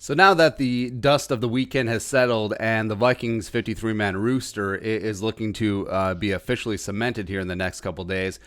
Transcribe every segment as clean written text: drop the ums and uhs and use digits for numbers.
So now that the dust of the weekend has settled and the Vikings 53-man rooster is looking to be officially cemented here in the next couple days,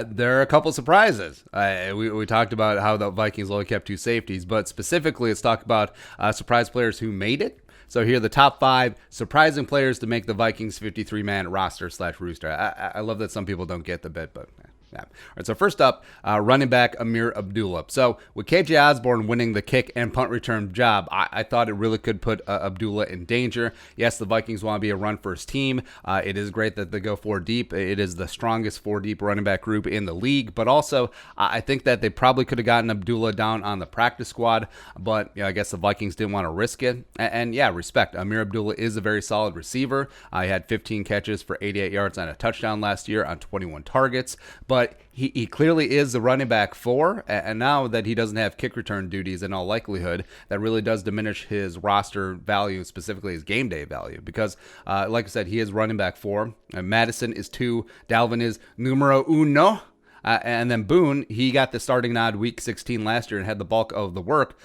there are a couple surprises. We talked about how the Vikings only kept 2 safeties, but specifically let's talk about surprise players who made it. So here are the top 5 surprising players to make the Vikings 53-man roster / rooster. I love that some people don't get the bit, but... yeah. All right, so first up, running back Ameer Abdullah. So with KJ Osborne winning the kick and punt return job, I thought it really could put Abdullah in danger. Yes, the Vikings want to be a run-first team. It is great that they go 4 deep. It is the strongest 4-deep running back group in the league. But also, I think that they probably could have gotten Abdullah down on the practice squad. But I guess the Vikings didn't want to risk it. And yeah, respect. Ameer Abdullah is a very solid receiver. He had 15 catches for 88 yards and a touchdown last year on 21 targets. But he clearly is the running back 4, and now that he doesn't have kick return duties in all likelihood, that really does diminish his roster value, specifically his game day value, because like I said, he is running back 4. Madison is 2, Dalvin is numero uno, and then Boone, he got the starting nod week 16 last year and had the bulk of the work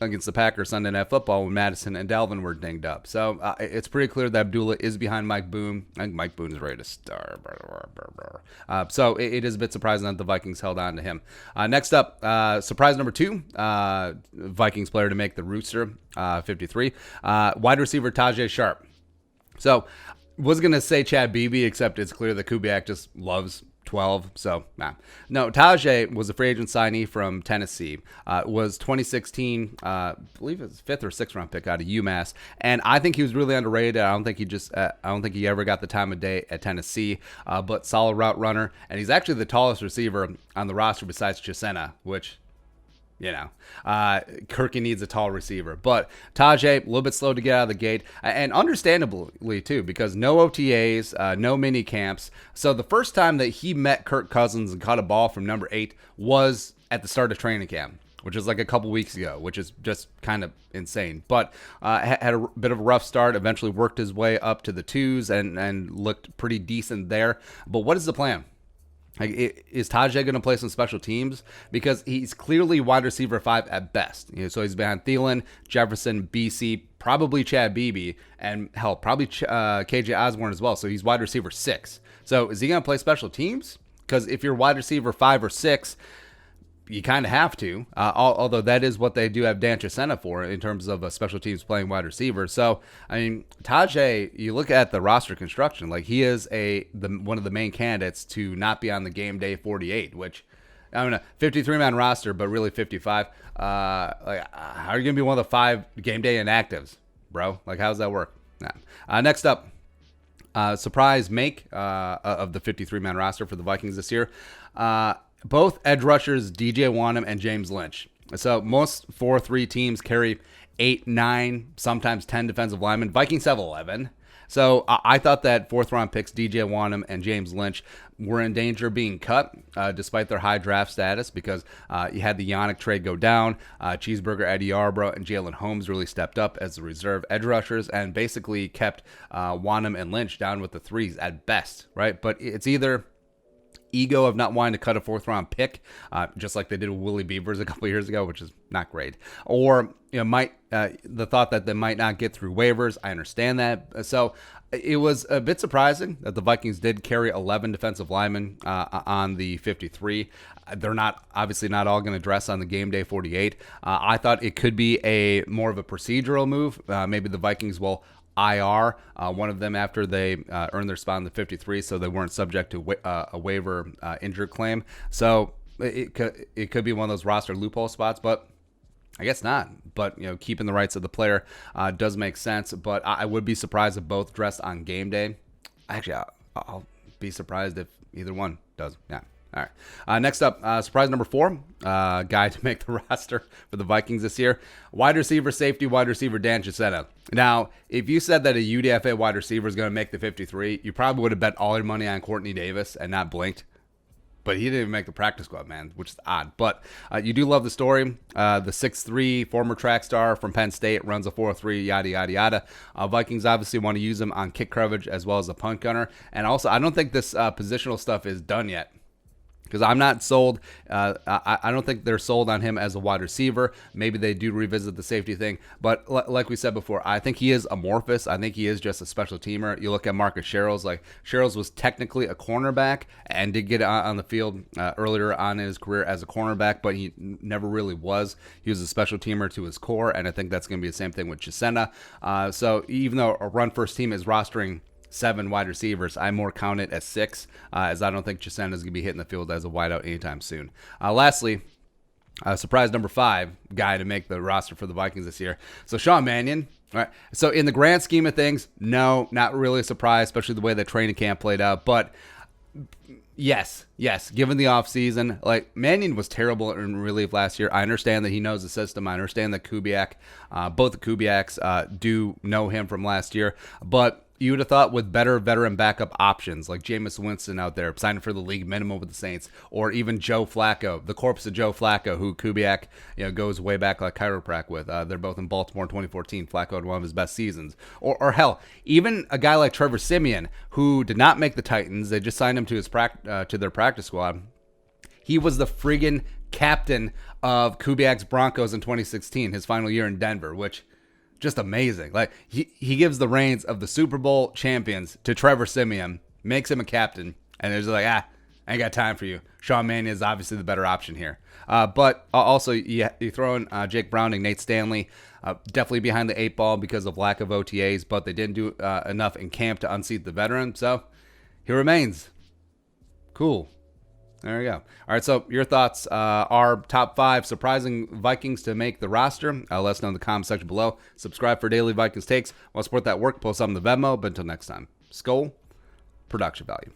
against the Packers Sunday Night Football when Madison and Dalvin were dinged up. So it's pretty clear that Abdullah is behind Mike Boone. I think Mike Boone is ready to start. So it is a bit surprising that the Vikings held on to him. Next up, surprise number 2, Vikings player to make the rooster, 53, wide receiver Tajae Sharpe. So was going to say Chad Beebe, except it's clear that Kubiak just loves 12, so nah. No, Tajae was a free agent signee from Tennessee. Was 2016, I believe it was 5th or 6th round pick out of UMass, and I think he was really underrated. I don't think he ever got the time of day at Tennessee, but solid route runner, and he's actually the tallest receiver on the roster besides Chisena, which, you know, Kirky needs a tall receiver. But Tajae, a little bit slow to get out of the gate, and understandably, too, because no OTAs, no mini camps. So the first time that he met Kirk Cousins and caught a ball from number 8 was at the start of training camp, which is like a couple weeks ago, which is just kind of insane. But had a bit of a rough start, eventually worked his way up to the 2s and looked pretty decent there. But what is the plan? Like, is Tajae going to play some special teams? Because he's clearly wide receiver 5 at best. So he's behind Thielen, Jefferson, BC, probably Chad Beebe, and hell, probably KJ Osborne as well. So he's wide receiver 6. So is he going to play special teams? Because if you're wide receiver 5 or 6, you kind of have to, although that is what they do have Dan Chisena for in terms of special teams playing wide receiver. So, I mean, Tajae, you look at the roster construction, like he is one of the main candidates to not be on the game day 48, which, I mean, a 53-man roster, but really 55. How are you going to be one of the 5 game day inactives, bro? Like, how does that work? Nah. Next up, surprise make of the 53-man roster for the Vikings this year. Both edge rushers, DJ Wonnum and James Lynch. So most 4-3 teams carry 8, 9, sometimes 10 defensive linemen. Vikings have 11. So I thought that 4th-round picks, DJ Wonnum and James Lynch, were in danger of being cut despite their high draft status, because you had the Yannick trade go down. Cheeseburger, Eddie Yarbrough, and Jalen Holmes really stepped up as the reserve edge rushers and basically kept Wonnum and Lynch down with the 3s at best, right? But it's either ego of not wanting to cut a 4th-round pick, just like they did with Willie Beavers a couple of years ago, which is not great. Or the thought that they might not get through waivers. I understand that. So it was a bit surprising that the Vikings did carry 11 defensive linemen on the 53. They're obviously not all going to dress on the game day 48. I thought it could be more of a procedural move. Maybe the Vikings will IR one of them after they earned their spot in the 53, so they weren't subject to a waiver injury claim. So it could be one of those roster loophole spots, but I guess not. But keeping the rights of the player does make sense. But I would be surprised if both dressed on game day. Actually, I'll be surprised if either one does. Yeah. All right. Next up, surprise number 4, guy to make the roster for the Vikings this year. Wide receiver, safety, wide receiver Dan Chisena. Now, if you said that a UDFA wide receiver is going to make the 53, you probably would have bet all your money on Courtney Davis and not blinked. But he didn't even make the practice squad, man, which is odd. But you do love the story. The 6'3", former track star from Penn State, runs a 4.3, yada, yada, yada. Vikings obviously want to use him on kick coverage as well as a punt gunner. And also, I don't think this positional stuff is done yet. because I'm not sold. I don't think they're sold on him as a wide receiver. Maybe they do revisit the safety thing. But like we said before, I think he is amorphous. I think he is just a special teamer. You look at Marcus Sherrills. Like, Sherrills was technically a cornerback and did get on the field earlier on in his career as a cornerback, but he never really was. He was a special teamer to his core, and I think that's going to be the same thing with Chisena. So even though a run-first team is rostering 7 wide receivers, I more count it as 6, as I don't think Chisena is going to be hitting the field as a wideout anytime soon. Lastly, surprise number 5 guy to make the roster for the Vikings this year. So Sean Mannion. All right. So in the grand scheme of things, no, not really a surprise, especially the way the training camp played out. But yes, given the offseason, like, Mannion was terrible in relief last year. I understand that he knows the system. I understand that Kubiak, both the Kubiaks do know him from last year. But you would have thought with better veteran backup options like Jameis Winston out there signing for the league minimum with the Saints, or even Joe Flacco, the corpse of Joe Flacco, who Kubiak goes way back like chiropractic with. They're both in Baltimore in 2014. Flacco had one of his best seasons. Or hell, even a guy like Trevor Siemian, who did not make the Titans. They just signed him to their practice squad. He was the friggin' captain of Kubiak's Broncos in 2016, his final year in Denver, which just amazing. Like, he gives the reins of the Super Bowl champions to Trevor Siemian, makes him a captain, and there's like, I ain't got time for you. Sean Mannion is obviously the better option here. But also, you throw in Jake Browning, Nate Stanley, definitely behind the 8 ball because of lack of OTAs, but they didn't do enough in camp to unseat the veteran, so he remains. Cool. There we go. All right, so your thoughts are top 5 surprising Vikings to make the roster. Let us know in the comment section below. Subscribe for daily Vikings takes. Want to support that work, post on the Venmo. But until next time, Skol, production value.